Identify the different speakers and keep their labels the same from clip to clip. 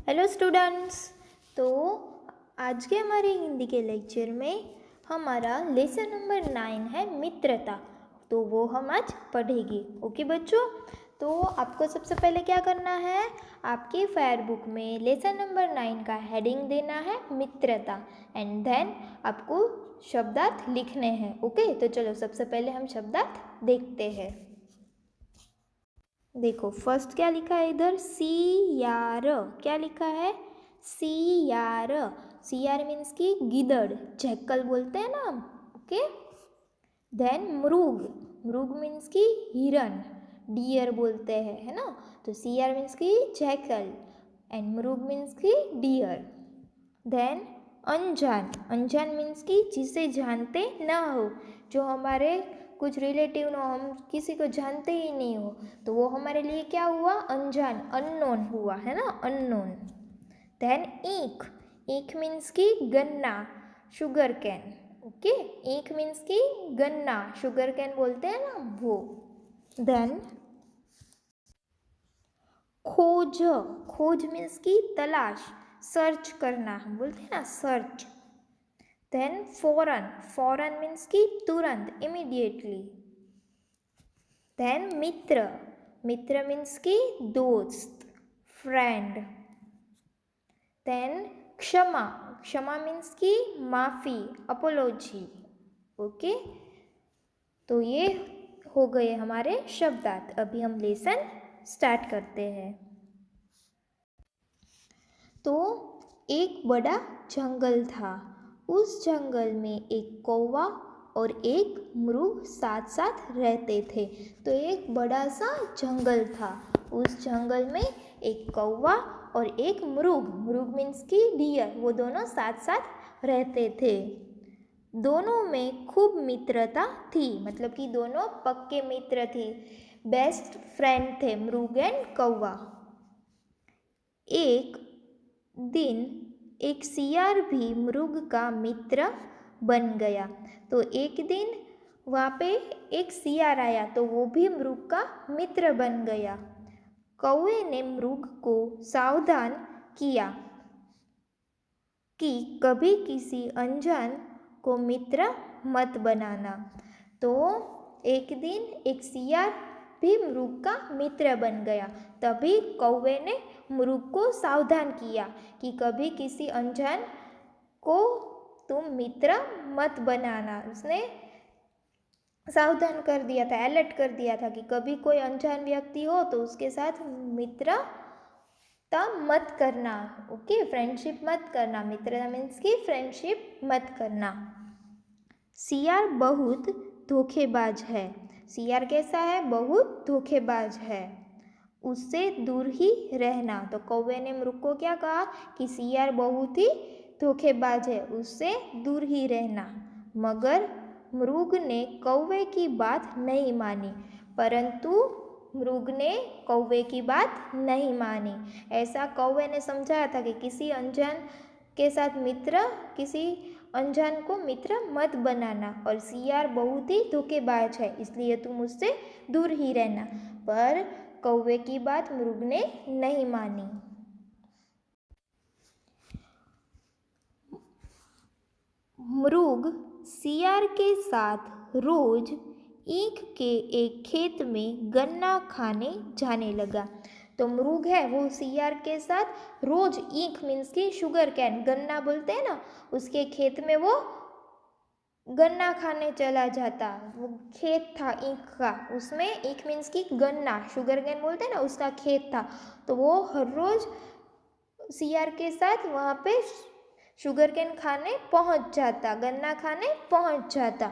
Speaker 1: Hello students. तो आज के हमारे हिंदी के लेक्चर में हमारा लेसन नंबर 9 है मित्रता। तो वो हम आज पढ़ेंगे। ओके बच्चों, तो आपको सबसे पहले क्या करना है, आपके फेयर बुक में लेसन नंबर 9 का हेडिंग देना है मित्रता एंड देन आपको शब्दार्थ लिखने हैं। ओके, तो चलो सबसे पहले हम शब्दार्थ देखते हैं। देखो फर्स्ट क्या लिखा है इधर, सियार। क्या लिखा है, सियार। सियार मीन्स की गिदड़, जैकल बोलते हैं ना हम। ओके, देन मृग। मृग मीन्स की हिरन, डियर बोलते हैं, है ना। तो सियार मीन्स की जैकल एंड मृग मीन्स की डियर। देन अनजान। अनजान मीन्स की जिसे जानते ना हो, जो हमारे कुछ रिलेटिव ना, हम किसी को जानते ही नहीं हो, तो वो हमारे लिए क्या हुआ, अनजान, अननोन हुआ, है ना, अननोन। देन ईख। ईख मीन्स की गन्ना, शुगर कैन। ओके, ईख मीन्स की गन्ना, शुगर कैन बोलते हैं ना वो। देन खोज। खोज मीन्स की तलाश, सर्च करना, हम बोलते हैं ना सर्च। देन फौरन। फौरन मीन्स की तुरंत, इमीडिएटली। देन मित्र। मित्र मीन्स की दोस्त, फ्रेंड। देन क्षमा। क्षमा मीन्स की माफ़ी, अपोलॉजी। ओके, तो ये हो गए हमारे शब्दार्थ। अभी हम लेसन स्टार्ट करते हैं। तो एक बड़ा जंगल था। उस जंगल में एक कौवा और एक मृग साथ साथ रहते थे। तो एक बड़ा सा जंगल था। उस जंगल में एक कौवा और एक मृग, मृग मीन्स की डियर, वो दोनों साथ साथ रहते थे। दोनों में खूब मित्रता थी, मतलब कि दोनों पक्के मित्र थे, बेस्ट फ्रेंड थे मृग एंड कौवा। एक दिन एक सियार भी मृग का मित्र बन गया। तो एक दिन वहाँ पे एक सियार आया, तो वो भी मृग का मित्र बन गया। कौवे ने मृग को सावधान किया कि कभी किसी अनजान को मित्र मत बनाना। तो एक दिन एक सियार भी मृग का मित्र बन गया। तभी कौवे ने मृग को सावधान किया कि कभी किसी अनजान को तुम मित्र मत बनाना। उसने सावधान कर दिया था, अलर्ट कर दिया था कि कभी कोई अनजान व्यक्ति हो तो उसके साथ मित्रता मत करना। ओके, फ्रेंडशिप मत करना। मित्रता मीन्स की फ्रेंडशिप मत करना। सियार बहुत धोखेबाज है। सियार कैसा है, बहुत धोखेबाज है, उससे दूर ही रहना। तो कौवे ने मृग को क्या कहा कि सियार बहुत ही धोखेबाज है, उससे दूर ही रहना। मगर मृग ने कौवे की बात नहीं मानी। परंतु मृग ने कौवे की बात नहीं मानी। ऐसा कौवे ने समझाया था कि किसी अनजान के साथ मित्र, किसी अनजान को मित्र मत बनाना, और सियार बहुत ही धोखेबाज है, इसलिए तुम उससे दूर ही रहना। पर कौवे की बात मृग ने नहीं मानी। मृग सियार के साथ रोज ईख के एक खेत में गन्ना खाने जाने लगा। तो मृग है वो सियार के साथ रोज, ईख मीन्स की शुगर कैन, गन्ना बोलते हैं ना, उसके खेत में वो गन्ना खाने चला जाता। वो खेत था ईख का, उसमें ईख मीन्स की गन्ना, शुगर कैन बोलते हैं ना, उसका खेत था। तो वो हर रोज सियार के साथ वहाँ पे शुगर कैन खाने पहुँच जाता, गन्ना खाने पहुँच जाता।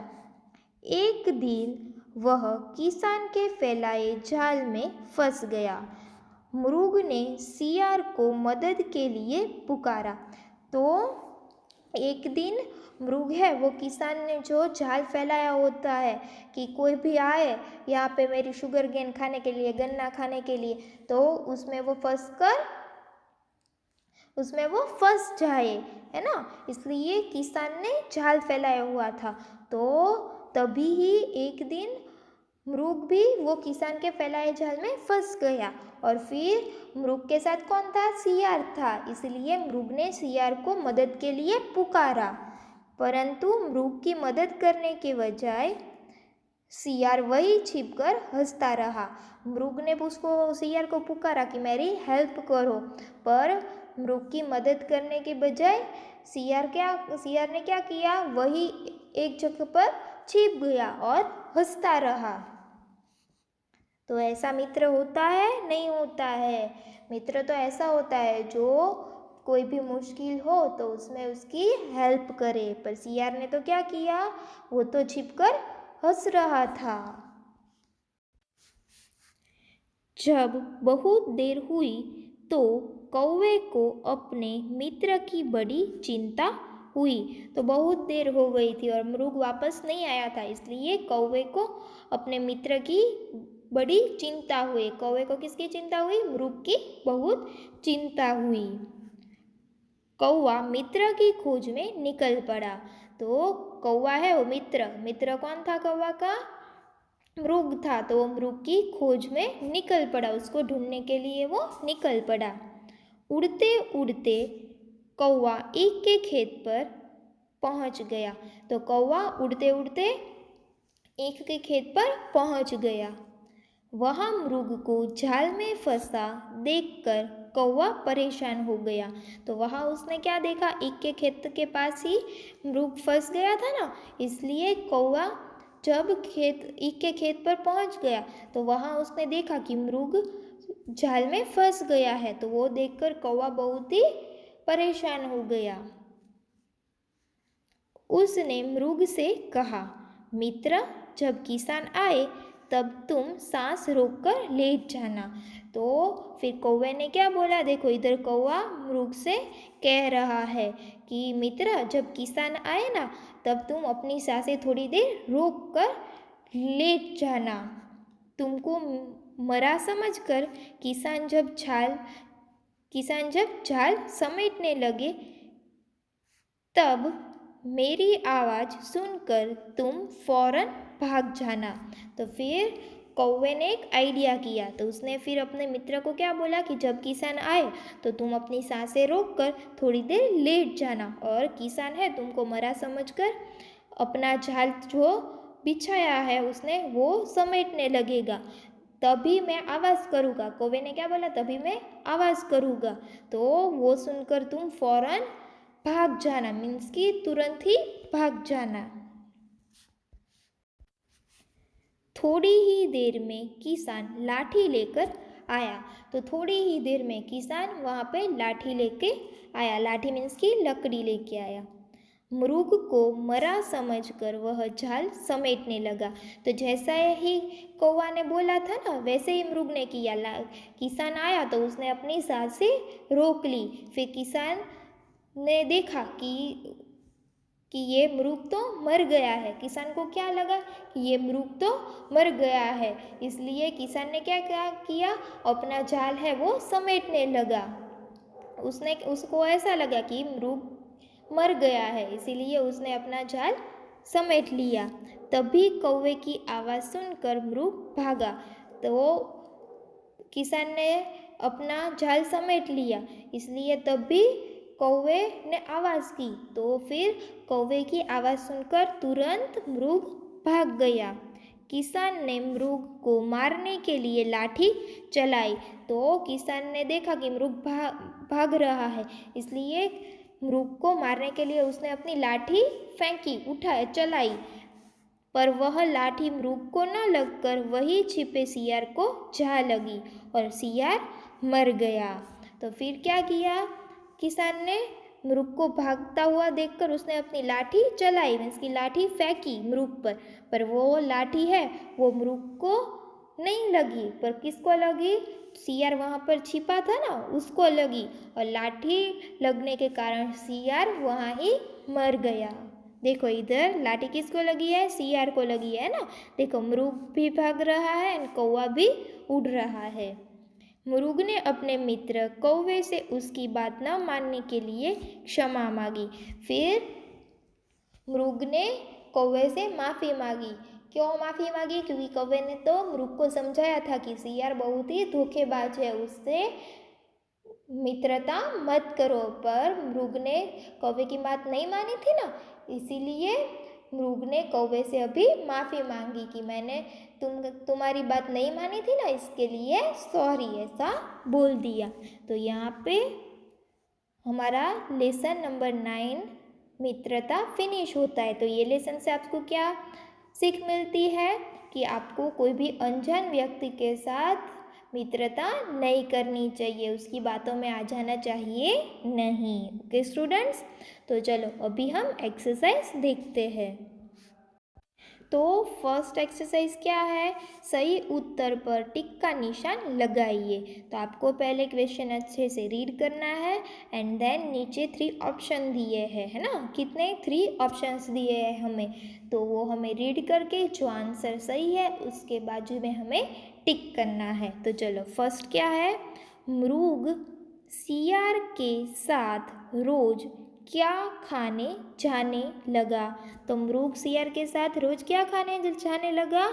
Speaker 1: एक दिन वह किसान के फैलाए जाल में फंस गया। मृग ने सियार को मदद के लिए पुकारा। तो एक दिन मृग है वो किसान ने जो जाल फैलाया होता है कि कोई भी आए यहाँ पे मेरी शुगर केन खाने के लिए, गन्ना खाने के लिए, तो उसमें वो फंस जाए, है ना, इसलिए किसान ने जाल फैलाया हुआ था। तो तभी ही एक दिन मृग भी वो किसान के फैलाए जाल में फंस गया। और फिर मृग के साथ कौन था? सियार था। इसलिए मृग ने सियार को मदद के लिए पुकारा, परंतु मृग की मदद करने के बजाय सियार वही छिपकर हंसता रहा। मृग ने उसको सियार को पुकारा कि मेरी हेल्प करो, पर मृग की मदद करने के बजाय सियार ने क्या किया? वही एक जगह पर छिप गया और हंसता रहा। तो ऐसा मित्र होता है? नहीं होता है। मित्र तो ऐसा होता है जो कोई भी मुश्किल हो तो उसमें उसकी हेल्प करे। पर सियार ने तो क्या किया? वो तो छिपकर हंस रहा था। जब बहुत देर हुई तो कौवे को अपने मित्र की बड़ी चिंता हुई। तो बहुत देर हो गई थी और मृग वापस नहीं आया था, इसलिए कौवे को अपने मित्र की बड़ी चिंता हुई। कौवे को किसकी चिंता हुई? मृग की बहुत चिंता हुई। कौवा मित्र की खोज में निकल पड़ा। तो कौवा है वो मित्र कौन था कौवा का? मृग था। तो वो मृग की खोज में निकल पड़ा, उसको ढूंढने के लिए वो निकल पड़ा। उड़ते उड़ते कौवा ईख के खेत पर पहुंच गया। तो कौवा उड़ते उड़ते ईख के खेत पर पहुंच गया। वहाँ मृग को जाल में फंसा देखकर कौवा परेशान हो गया। तो वहाँ उसने क्या देखा? ईख के खेत के पास ही मृग फंस गया था ना, इसलिए कौवा जब ईख के खेत पर पहुँच गया तो वहाँ उसने देखा कि मृग जाल में फंस गया है। तो वो देखकर कौवा बहुत ही परेशान हो गया। उसने मृग से कहा, मित्र, जब किसान आए तब तुम सांस रोककर लेट जाना। तो फिर कौवे ने क्या बोला? देखो इधर कौवा मृग से कह रहा है कि मित्र, जब किसान आए ना तब तुम अपनी सांसें थोड़ी देर रोक कर लेट जाना। तुमको मरा समझकर किसान जब जाल समेटने लगे तब मेरी आवाज़ सुनकर तुम फौरन भाग जाना। तो फिर कौवे ने एक आइडिया किया। तो उसने फिर अपने मित्र को क्या बोला कि जब किसान आए तो तुम अपनी सांसें रोककर थोड़ी देर लेट जाना, और किसान है तुमको मरा समझकर अपना जाल जो बिछाया है उसने वो समेटने लगेगा, तभी मैं आवाज़ करूँगा। कौवे ने क्या बोला? तभी मैं आवाज़ करूँगा। तो वो सुनकर तुम फौरन भाग जाना, मीन्स कि तुरंत ही भाग जाना। थोड़ी ही देर में किसान लाठी लेकर आया। तो थोड़ी ही देर में किसान वहाँ पे लाठी लेके आया। लाठी मीन्स कि लकड़ी लेके आया। मृग को मरा समझकर वह जाल समेटने लगा। तो जैसा ही कौवा ने बोला था ना वैसे ही मृग ने किया। किसान आया तो उसने अपनी सांसें रोक ली। फिर किसान ने देखा कि ये मृग तो मर गया है। किसान को क्या लगा कि ये मृग तो मर गया है, इसलिए किसान ने क्या किया? अपना जाल है वो समेटने लगा। उसको ऐसा लगा कि मृग मर गया है, इसीलिए उसने अपना जाल समेट लिया। तभी कौवे की आवाज़ सुनकर मृग भागा। तो किसान ने अपना जाल समेट लिया, इसलिए तभी कौवे ने आवाज़ की। तो फिर कौवे की आवाज़ सुनकर तुरंत मृग भाग गया। किसान ने मृग को मारने के लिए लाठी चलाई। तो किसान ने देखा कि मृग भाग रहा है, इसलिए मृग को मारने के लिए उसने अपनी लाठी फेंकी, चलाई, पर वह लाठी मृग को न लगकर वही छिपे सियार को जा लगी और सियार मर गया। तो फिर क्या किया किसान ने? मृग को भागता हुआ देखकर उसने अपनी लाठी चलाई, मीन्स की लाठी फेंकी मृग पर वो लाठी है वो मृग को नहीं लगी, पर किसको लगी? सियार वहाँ पर छिपा था ना उसको लगी, और लाठी लगने के कारण सियार वहाँ ही मर गया। देखो इधर लाठी किसको लगी है? सियार को लगी है ना। देखो मृग भी भाग रहा है और कौवा भी उड़ रहा है। मृग ने अपने मित्र कौवे से उसकी बात न मानने के लिए क्षमा मांगी। फिर मृग ने कौवे से माफ़ी मांगी क्यों माफ़ी मांगी? क्योंकि कौवे ने तो मृग को समझाया था कि सियार बहुत ही धोखेबाज है, उससे मित्रता मत करो। पर मृग ने कौवे की बात नहीं मानी थी ना, इसीलिए मृग ने कौवे से अभी माफ़ी मांगी कि मैंने तुम्हारी बात नहीं मानी थी ना, इसके लिए सॉरी, ऐसा बोल दिया। तो यहाँ पे हमारा लेसन नंबर 9 मित्रता फिनिश होता है। तो ये लेसन से आपको क्या सीख मिलती है कि आपको कोई भी अनजान व्यक्ति के साथ मित्रता नहीं करनी चाहिए, उसकी बातों में आ जाना चाहिए नहीं। ओके स्टूडेंट्स, तो चलो अभी हम एक्सरसाइज देखते हैं। तो फर्स्ट एक्सरसाइज क्या है? सही उत्तर पर टिक का निशान लगाइए। तो आपको पहले क्वेश्चन अच्छे से रीड करना है एंड देन नीचे 3 ऑप्शन दिए हैं, है ना? कितने? 3 ऑप्शंस दिए हैं हमें, तो वो हमें रीड करके जो आंसर सही है उसके बाजू में हमें टिक करना है। तो चलो फर्स्ट क्या है? मृग सियार के साथ रोज क्या खाने जाने लगा? तो मृग सियार के साथ रोज क्या खाने जाने लगा?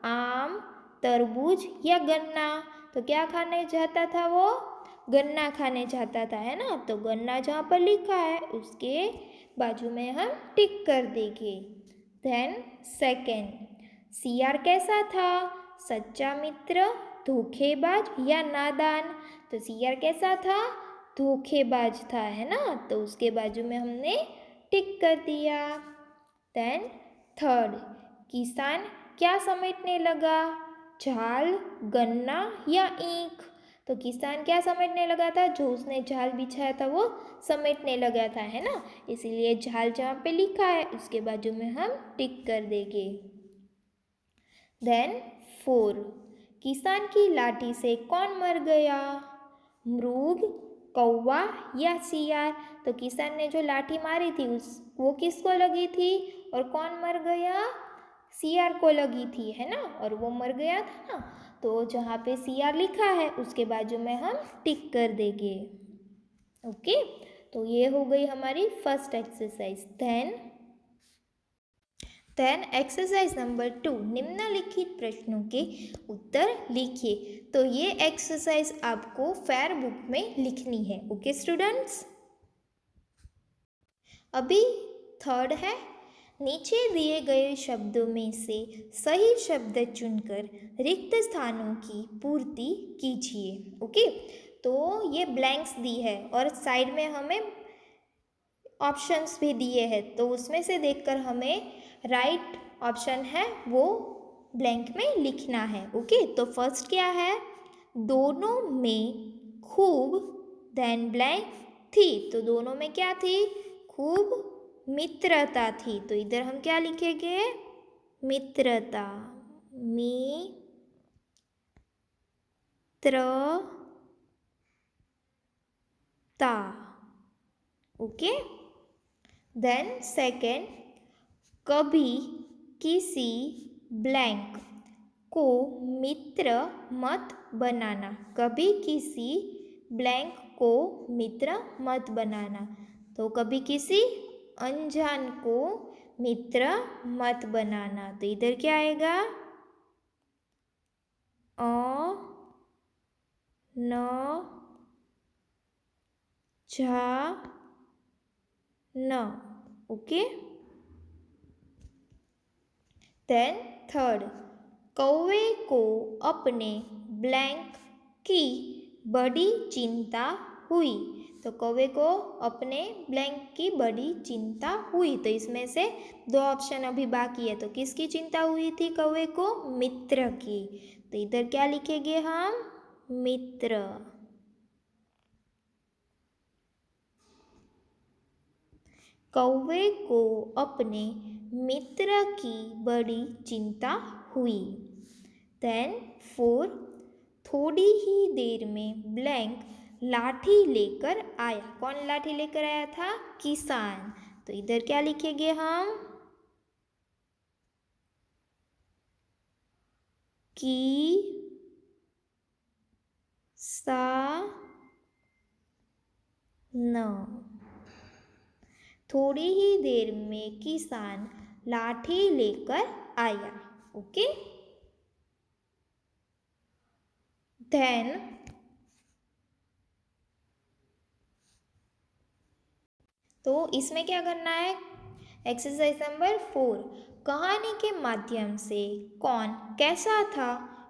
Speaker 1: आम, तरबूज या गन्ना? तो क्या खाने जाता था वो? गन्ना खाने जाता था, है ना? तो गन्ना जहाँ पर लिखा है उसके बाजू में हम टिक कर देंगे। देन सेकेंड, सियार कैसा था? सच्चा मित्र, धोखेबाज या नादान? तो सियार कैसा था? धोखेबाज था, है ना? तो उसके बाजू में हमने टिक कर दिया। देन थर्ड, किसान क्या समेटने लगा? झाल, गन्ना या ईख? तो किसान क्या समेटने लगा था? जो उसने झाल बिछाया था वो समेटने लगा था, है ना? इसीलिए झाल जहाँ पे लिखा है उसके बाजू में हम टिक कर देंगे। देन 4, किसान की लाठी से कौन मर गया? मृग, कौवा या सियार? तो किसान ने जो लाठी मारी थी वो किसको लगी थी और कौन मर गया? सियार को लगी थी, है ना? और वो मर गया था ना, तो जहाँ पे सियार लिखा है उसके बाजू में हम टिक कर देंगे। ओके, तो ये हो गई हमारी first exercise. Then exercise number 2, निम्नलिखित प्रश्नों के उत्तर लिखिए। तो ये एक्सरसाइज आपको फेयर बुक में लिखनी है। ओके स्टूडेंट्स, अभी थर्ड है, नीचे दिए गए शब्दों में से सही शब्द चुनकर रिक्त स्थानों की पूर्ति कीजिए। ओके, तो ये ब्लैंक्स दी है और साइड में हमें ऑप्शंस भी दिए हैं, तो उसमें से देखकर हमें राइट ऑप्शन है वो ब्लैंक में लिखना है। ओके, तो फर्स्ट क्या है? दोनों में खूब देन ब्लैंक थी। तो दोनों में क्या थी? खूब मित्रता थी। तो इधर हम क्या लिखेंगे? मित्रता, मित्रता। ओके, देन सेकेंड, कभी किसी ब्लैंक को मित्र मत बनाना। कभी किसी ब्लैंक को मित्र मत बनाना। तो कभी किसी अनजान को मित्र मत बनाना। तो इधर क्या आएगा? न जा न। ओके, देन थर्ड, कौवे को अपने ब्लैंक की बड़ी चिंता हुई। तो कौवे को अपने ब्लैंक की बड़ी चिंता हुई। तो इसमें से 2 ऑप्शन अभी बाकी है, तो किसकी चिंता हुई थी कौवे को? मित्र की। तो इधर क्या लिखेंगे हम? मित्र। कौवे को अपने मित्र की बड़ी चिंता हुई। देन 4, थोड़ी ही देर में ब्लैंक लाठी लेकर आया। कौन लाठी लेकर आया था? किसान। तो इधर क्या लिखेंगे हम? न। थोड़ी ही देर में किसान लाठी लेकर आया। ओके। देन तो इसमें क्या करना है, एक्सरसाइज नंबर 4, कहानी के माध्यम से कौन कैसा था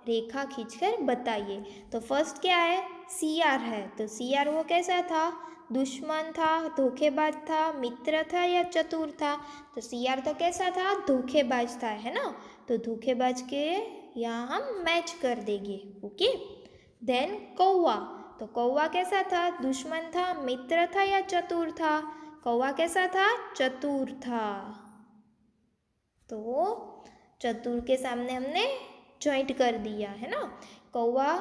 Speaker 1: रेखा खींचकर बताइए। तो फर्स्ट क्या है, सीआर है, तो सीआर वो कैसा था, दुश्मन था, धोखेबाज था, मित्र था या चतुर था। तो सीआर तो कैसा था, धोखेबाज था, है ना। तो धोखेबाज के यहाँ हम मैच कर देंगे, ओके। देन कौवा, तो कौवा कैसा था, दुश्मन था, मित्र था या चतुर था। कौवा कैसा था, चतुर था। तो चतुर के सामने हमने जॉइंट कर दिया, है ना। कौवा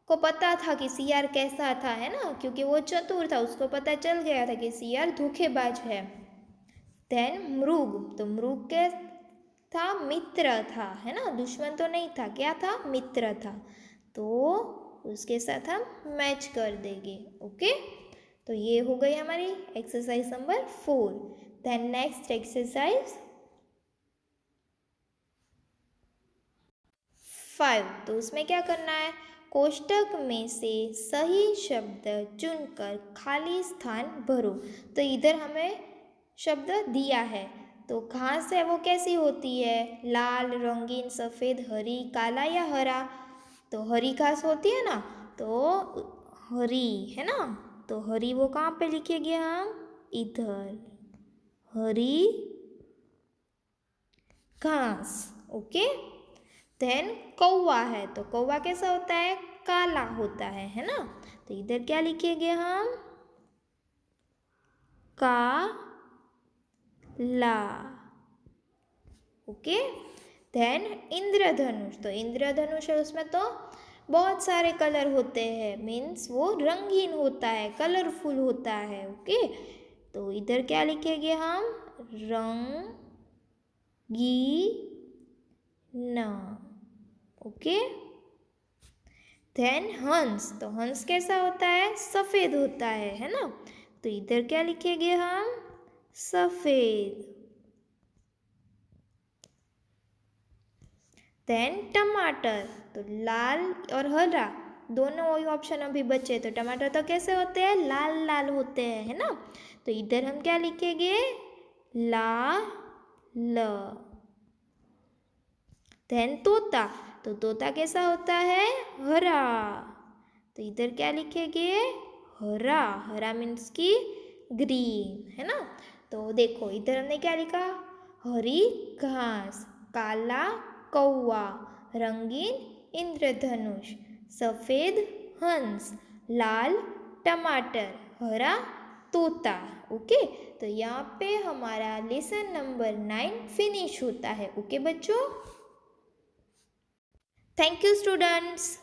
Speaker 1: को पता था कि सीआर कैसा था, है ना, क्योंकि वो चतुर था, उसको पता चल गया था कि सीआर धोखेबाज है। देन मृग, तो मृग के था, मित्र था, है ना, दुश्मन तो नहीं था, क्या था, मित्र था। तो उसके साथ हम मैच कर देंगे, ओके। तो ये हो गई हमारी exercise number 4। Then next exercise 5, तो उसमें क्या करना है, कोष्टक में से सही शब्द चुनकर खाली स्थान भरो। तो इधर हमें शब्द दिया है, तो घास है वो कैसी होती है, लाल, रंगीन, सफ़ेद, हरी, काला या हरा। तो हरी घास होती है ना, तो हरी, है ना। तो हरी वो कहाँ पे लिखेंगे हम, इधर, हरी घास, ओके। देन कौवा है, तो कौवा कैसा होता है, काला होता है ना। तो इधर क्या लिखेंगे हम, काला, ओके। देन इंद्रधनुष, तो इंद्रधनुष है, उसमें तो बहुत सारे कलर होते हैं, मीन्स वो रंगीन होता है, कलरफुल होता है, ओके। तो इधर क्या लिखेंगे हम, रंगीन, ओके। देन हंस, तो हंस कैसा होता है, सफ़ेद होता है ना। तो इधर क्या लिखेंगे हम, सफ़ेद। देन टमाटर, तो लाल और हरा दोनों वही ऑप्शन अभी बचे, तो टमाटर तो कैसे होते हैं, लाल लाल होते हैं, है ना। तो इधर हम क्या लिखेंगे, लाल। देन तोता, तो तोता कैसा होता है, हरा। तो इधर क्या लिखेंगे, हरा, हरा मीन्स की ग्रीन, है ना। तो देखो इधर हमने क्या लिखा, हरी घास, काला कौवा, रंगीन इंद्रधनुष, सफ़ेद हंस, लाल टमाटर, हरा तोता, ओके। तो यहाँ पे हमारा लेसन नंबर 9 फिनिश होता है, ओके बच्चों। Thank you students.